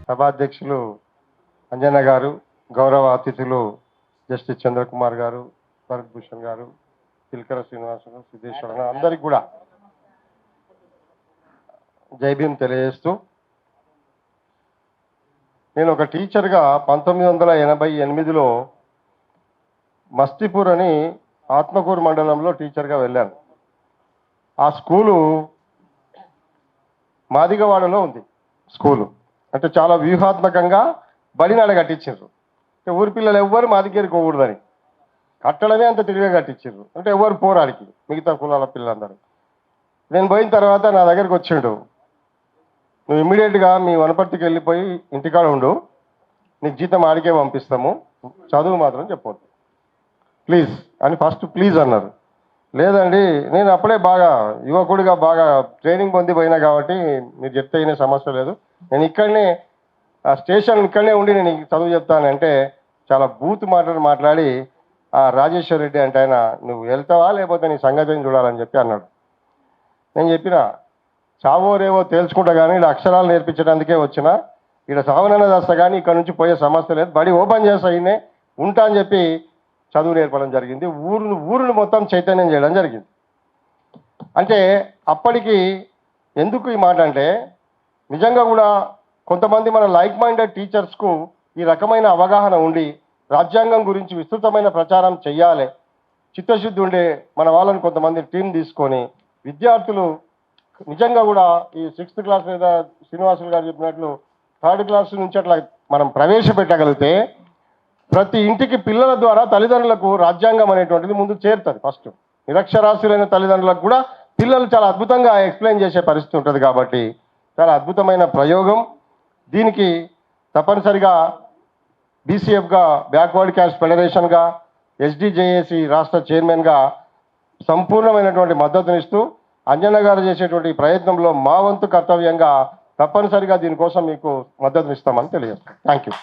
సభాధ్యక్షులు అంజన్న గారు, గౌరవ అతిథులు జస్టిస్ చంద్రకుమార్ గారు, భరత్ భూషణ్ గారు, తిలకర శ్రీనివాసరావు, సిద్ధేశ్వర అందరికి కూడా జై భీమ్ తెలియజేస్తూ, నేను ఒక టీచర్గా 1988లో మస్తిపూర్ అని ఆత్మకూరు మండలంలో టీచర్గా వెళ్ళాను. ఆ స్కూలు మాదిగవాడలో ఉంది. స్కూలు అంటే చాలా వ్యూహాత్మకంగా బడినాడ కట్టించారు. అంటే ఊరి పిల్లలు ఎవ్వరు మాదిగేరికి పోకూడదని కట్టడమే అంత తిరిగే కట్టించారు. అంటే ఎవరు పోరాడికి మిగతా కులాల పిల్లలందరూ. నేను పోయిన తర్వాత నా దగ్గరికి వచ్చిండు, నువ్వు ఇమ్మీడియట్గా మీ వనపర్తికి వెళ్ళిపోయి ఇంటికాడ ఉండు, నీకు జీతం ఆడికే పంపిస్తాము, చదువు మాత్రం చెప్పొద్దు ప్లీజ్ అని ఫస్ట్ ప్లీజ్ అన్నారు. లేదండి, నేను అప్పుడే బాగా యువకుడిగా బాగా ట్రైనింగ్ పొంది పోయినా కాబట్టి మీరు చెప్తే అయిన సమస్య లేదు, నేను ఇక్కడనే ఆ స్టేషన్ ఇక్కడనే ఉండి నేను చదువు చెప్తానంటే చాలా బూత్ మాటలు మాట్లాడి ఆ రాజేశ్వర్ రెడ్డి అంటే ఆయన, నువ్వు వెళ్తావా లేకపోతే నీ సంగతిని చూడాలని చెప్పి అన్నాడు. నేను చెప్పిన చావో రేవో తేల్చుకుంటా కానీ ఇలా అక్షరాలు నేర్పించడానికే వచ్చిన, ఇక్కడ సావనన్న చేస్తా కానీ ఇక్కడ నుంచి పోయే సమస్య లేదు, బడి ఓపెన్ చేస్తా ఇన్నే ఉంటా అని చెప్పి చదువు నేర్పడం జరిగింది. ఊరును మొత్తం చైతన్యం చేయడం జరిగింది. అంటే అప్పటికి ఎందుకు ఈ మాట అంటే, నిజంగా కూడా కొంతమంది మన లైక్ మైండెడ్ టీచర్స్కు ఈ రకమైన అవగాహన ఉండి రాజ్యాంగం గురించి విస్తృతమైన ప్రచారం చెయ్యాలి, చిత్తశుద్ధి ఉండే మన వాళ్ళని కొంతమంది టీం తీసుకొని విద్యార్థులు నిజంగా కూడా ఈ 6th క్లాస్ లేదా శ్రీనివాసులు గారు చెప్పినట్లు 3rd క్లాస్ నుంచి అట్లా మనం ప్రవేశపెట్టగలిగితే ప్రతి ఇంటికి పిల్లల ద్వారా తల్లిదండ్రులకు రాజ్యాంగం అనేటువంటిది ముందు చేరుతుంది. ఫస్ట్ నిరక్షరాస్యులైన తల్లిదండ్రులకు కూడా పిల్లలు చాలా అద్భుతంగా ఎక్స్ప్లెయిన్ చేసే పరిస్థితి ఉంటుంది. కాబట్టి చాలా అద్భుతమైన ప్రయోగం. దీనికి తప్పనిసరిగా బీసీఎఫ్గా, బ్యాక్వర్డ్ క్యాస్ట్ ఫెడరేషన్గా, ఎస్డిజేఏసి రాష్ట్ర చైర్మన్గా సంపూర్ణమైనటువంటి మద్దతునిస్తూ అంజన్న గారు చేసేటువంటి ప్రయత్నంలో మా వంతు కర్తవ్యంగా తప్పనిసరిగా దీనికోసం మీకు మద్దతునిస్తామని తెలియజేస్తాం. Thank you.